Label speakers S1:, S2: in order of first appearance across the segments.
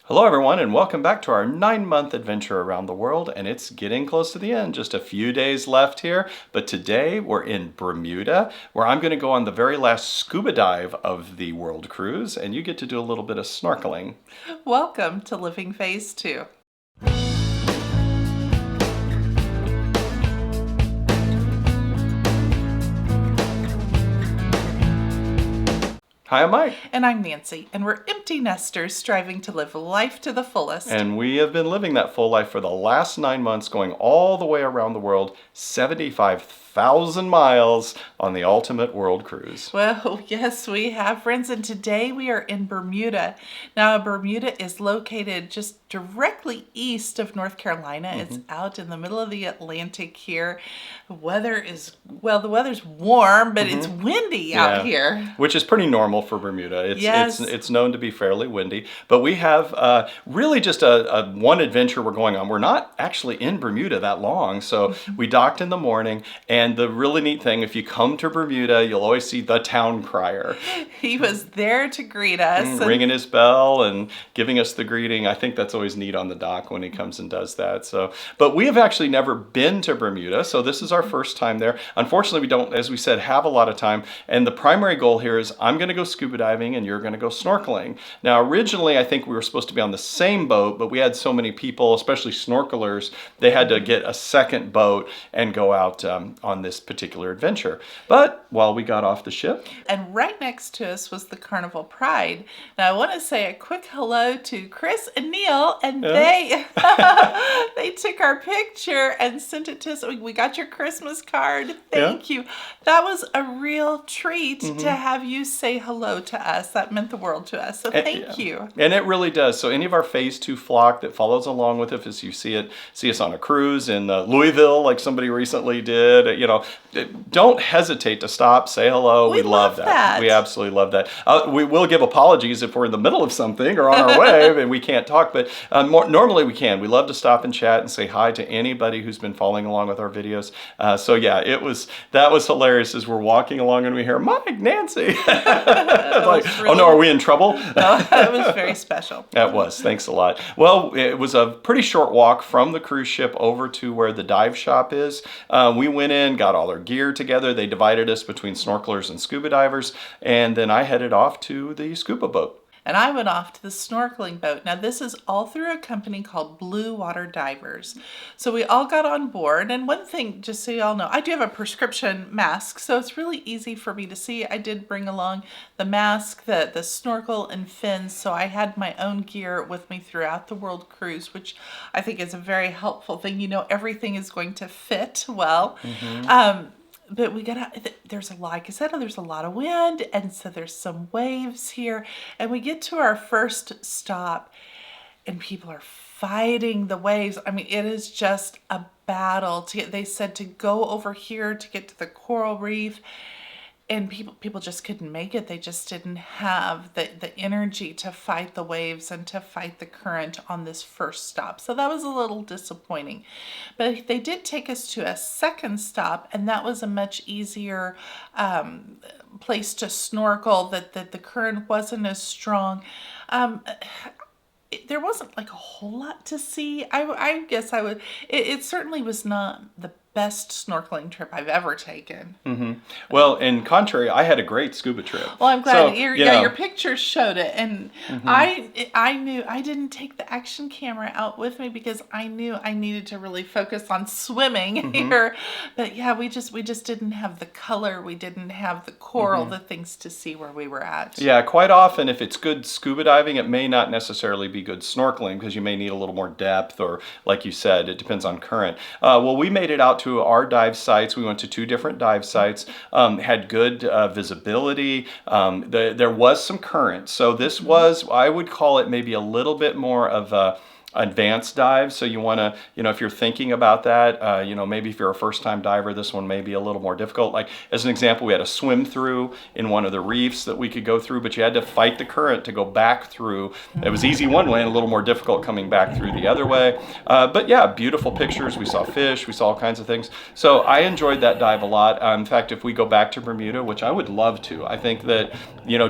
S1: Hello everyone and welcome back to our 9-month adventure around the world, and it's getting close to the end. Just a few days left here, but today we're in Bermuda where I'm going to go on the very last scuba dive of the world cruise, and you get to do a little bit of snorkeling.
S2: Welcome to Living Phase 2.
S1: Hi, I'm Mike.
S2: And I'm Nancy, and we're empty nesters striving to live life to the fullest.
S1: And we have been living that full life for the last 9 months, going all the way around the world, 75,000 miles on the ultimate world cruise.
S2: Well, yes, we have, friends, and today we are in Bermuda. Now, Bermuda is located just directly east of North Carolina. It's out in the middle of the Atlantic here. The weather's warm, but it's windy out here.
S1: Which is pretty normal for Bermuda. It's known to be fairly windy, but we have really just a one adventure we're going on. We're not actually in Bermuda that long, so we docked in the morning, and the really neat thing, if you come to Bermuda, you'll always see the town crier.
S2: He was there to greet us.
S1: Ringing his bell and giving us the greeting. I think that's always neat on the dock when he comes and does that. So, but we have actually never been to Bermuda, so this is our first time there. Unfortunately, we don't, as we said, have a lot of time, and the primary goal here is I'm going to go scuba diving and you're going to go snorkeling. Now, originally, I think we were supposed to be on the same boat, but we had so many people, especially snorkelers, they had to get a second boat and go out on this particular adventure. But while we got off the ship,
S2: and right next to us was the Carnival Pride. Now, I want to say a quick hello to Chris and Neil, and they took our picture and sent it to us. We got your Christmas card. Thank you. That was a real treat to have you say hello to us. That meant the world to us. So thank you.
S1: And it really does. So any of our Phase 2 flock that follows along with us, as you see us on a cruise in Louisville, like somebody recently did, don't hesitate to stop, say hello. We love that. We absolutely love that. We will give apologies if we're in the middle of something or on our way and we can't talk, but normally we can. We love to stop and chat and say hi to anybody who's been following along with our videos. So yeah, that was hilarious as we're walking along and we hear, Mike, Nancy. Like, really, oh no, are we in trouble?
S2: No, it was very special.
S1: That was. Thanks a lot. Well, it was a pretty short walk from the cruise ship over to where the dive shop is. We went in, got all our gear together. They divided us between snorkelers and scuba divers, and then I headed off to the scuba boat.
S2: And I went off to the snorkeling boat. Now, this is all through a company called Blue Water Divers. So we all got on board. And one thing, just so you all know, I do have a prescription mask, so it's really easy for me to see. I did bring along the mask, the snorkel, and fins. So I had my own gear with me throughout the world cruise, which I think is a very helpful thing. Everything is going to fit well. But we there's a lot, like I said, there's a lot of wind, and so there's some waves here. And we get to our first stop, and people are fighting the waves. I mean, it is just a battle to get. They said to go over here to get to the coral reef, and people just couldn't make it. They just didn't have the energy to fight the waves and to fight the current on this first stop. So that was a little disappointing. But they did take us to a second stop, and that was a much easier place to snorkel, that the current wasn't as strong. There wasn't like a whole lot to see. I guess I would. It certainly was not the best snorkeling trip I've ever taken.
S1: Well, in contrary, I had a great scuba trip.
S2: Well, I'm glad. Your pictures showed it, and I knew I didn't take the action camera out with me because I knew I needed to really focus on swimming here. But yeah, we just didn't have the color, we didn't have the coral, the things to see where we were at.
S1: Yeah, quite often if it's good scuba diving, it may not necessarily be good snorkeling because you may need a little more depth, or like you said, it depends on current. Well, we made it out to our dive sites. We went to 2 different dive sites, had good visibility. There was some current. So this was, I would call it maybe a little bit more of advanced dives. So you want to, if you're thinking about that, maybe if you're a first-time diver, this one may be a little more difficult. Like as an example, we had a swim through in one of the reefs that we could go through, but you had to fight the current to go back through. It was easy one way and a little more difficult coming back through the other way. But yeah, beautiful pictures. We saw fish, we saw all kinds of things. So I enjoyed that dive a lot. In fact, if we go back to Bermuda, which I would love to, I think that,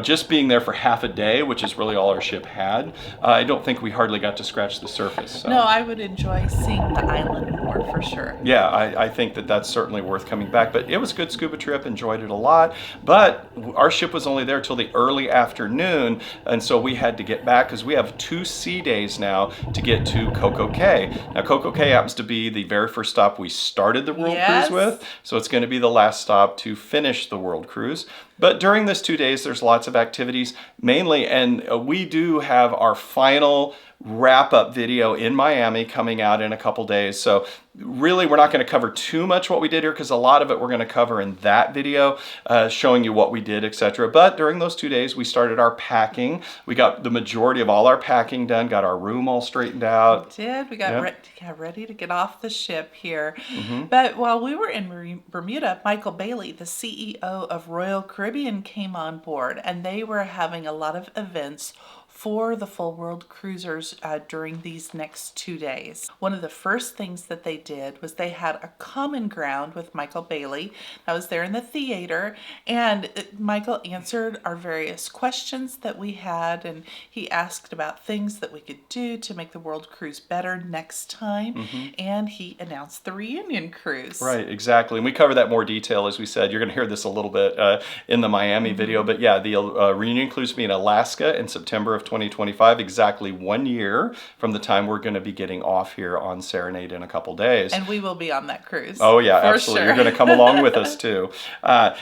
S1: just being there for half a day, which is really all our ship had, I don't think we hardly got to scratch the surface. So.
S2: No, I would enjoy seeing the island more for sure.
S1: Yeah, I think that that's certainly worth coming back. But it was a good scuba trip, enjoyed it a lot. But our ship was only there till the early afternoon, and so we had to get back because we have 2 sea days now to get to Coco Cay. Now, Coco Cay happens to be the very first stop we started the World Cruise with, so it's going to be the last stop to finish the World Cruise. But during this 2 days, there's lots of activities, mainly, and we do have our final wrap-up video in Miami coming out in a couple days. So really, we're not going to cover too much what we did here because a lot of it we're going to cover in that video, showing you what we did, etc. But during those 2 days, we started our packing. We got the majority of all our packing done, got our room all straightened out.
S2: We did. We got ready to get off the ship here. But while we were in Bermuda, Michael Bailey, the CEO of Royal Caribbean, came on board, and they were having a lot of events for the full world cruisers during these next 2 days. One of the first things that they did was they had a common ground with Michael Bailey. I was there in the theater, and Michael answered our various questions that we had, and he asked about things that we could do to make the world cruise better next time, and he announced the reunion cruise.
S1: Right, exactly. And we cover that more detail, as we said. You're going to hear this a little bit in the Miami video, but yeah, the reunion cruise will be in Alaska in September of 2025, exactly 1 year from the time we're going to be getting off here on Serenade in a couple days.
S2: And we will be on that cruise.
S1: Oh yeah, absolutely. Sure. You're going to come along with us too.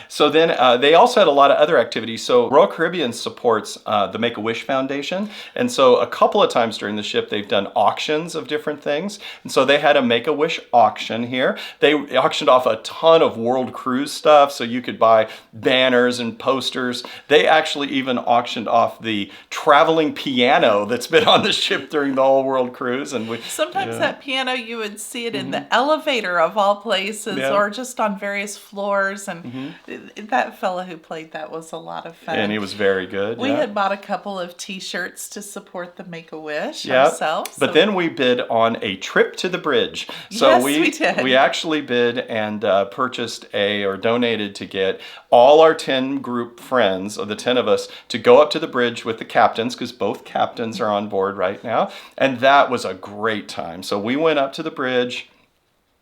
S1: So then they also had a lot of other activities. So Royal Caribbean supports the Make-A-Wish Foundation. And so a couple of times during the ship, they've done auctions of different things. And so they had a Make-A-Wish auction here. They auctioned off a ton of World Cruise stuff. So you could buy banners and posters. They actually even auctioned off the traveling piano that's been on the ship during the whole World Cruise. And
S2: sometimes that piano, you would see it in the elevator of all places, or just on various floors. And that fella who played that was a lot of fun.
S1: And he was very good.
S2: We had bought a couple of t-shirts to support the Make-A-Wish ourselves.
S1: But then we bid on a trip to the bridge. So
S2: yes, we did.
S1: We actually bid and purchased or donated to get all our 10 group friends, of the 10 of us, to go up to the bridge with the captains, because both captains are on board right now. And that was a great time. So we went up to the bridge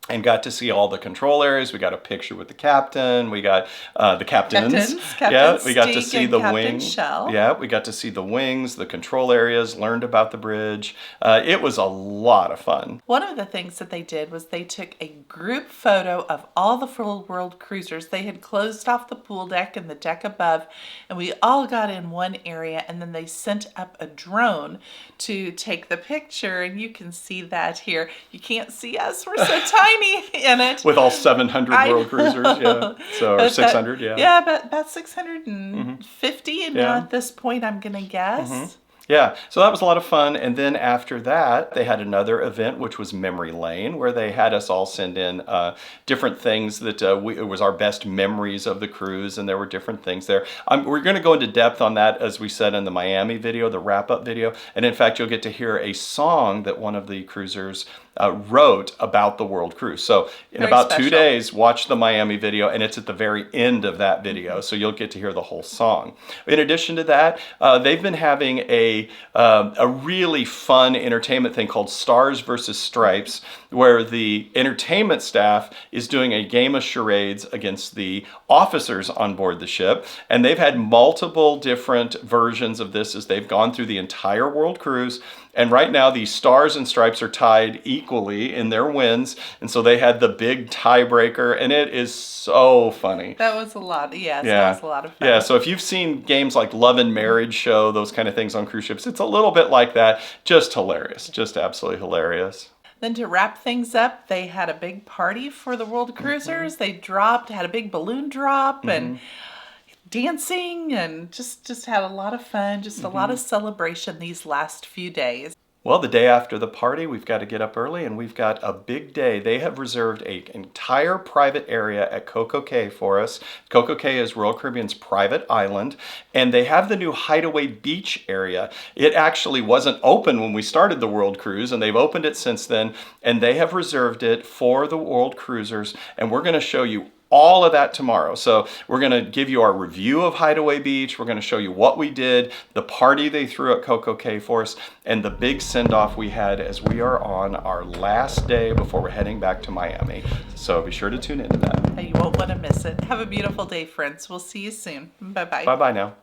S1: and got to see all the control areas. We got a picture with the captain. We got the captains. We got to see the wings. Yeah, we got to see the wings, the control areas, learned about the bridge. It was a lot of fun.
S2: One of the things that they did was they took a group photo of all the full world cruisers. They had closed off the pool deck and the deck above, and we all got in one area, and then they sent up a drone to take the picture, and you can see that here. You can't see us, we're so tiny in it.
S1: With all 700 world cruisers, or 600,
S2: but about 650 now at this point, I'm gonna guess.
S1: Yeah, so that was a lot of fun. And then after that, they had another event, which was Memory Lane, where they had us all send in different things that it was our best memories of the cruise, and there were different things there. We're going to go into depth on that, as we said in the Miami video, the wrap-up video. And in fact, you'll get to hear a song that one of the cruisers wrote about the World Cruise. So in about 2 days, watch the Miami video, and it's at the very end of that video, so you'll get to hear the whole song. In addition to that, they've been having a really fun entertainment thing called Stars versus Stripes, where the entertainment staff is doing a game of charades against the officers on board the ship. And they've had multiple different versions of this as they've gone through the entire World Cruise. And right now, the Stars and Stripes are tied equally in their wins. And so they had the big tiebreaker, and it is so funny.
S2: That was a lot. That was a lot of fun.
S1: Yeah, so if you've seen games like Love and Marriage Show, those kind of things on cruise ships, it's a little bit like that. Just hilarious. Just absolutely hilarious.
S2: Then to wrap things up, they had a big party for the World Cruisers. They had a big balloon drop and dancing, and just had a lot of fun, just a lot of celebration these last few days.
S1: Well, the day after the party, we've got to get up early and we've got a big day. They have reserved an entire private area at Coco Cay for us. Coco Cay is Royal Caribbean's private island, and they have the new Hideaway Beach area. It actually wasn't open when we started the World Cruise, and they've opened it since then, and they have reserved it for the world cruisers, and we're going to show you all of that tomorrow. So we're going to give you our review of Hideaway Beach. We're going to show you what we did, the party they threw at Coco Cay for us, and the big send-off we had as we are on our last day before we're heading back to Miami. So be sure to tune into that.
S2: You won't want to miss it. Have a beautiful day, friends. We'll see you soon. Bye-bye.
S1: Bye-bye now.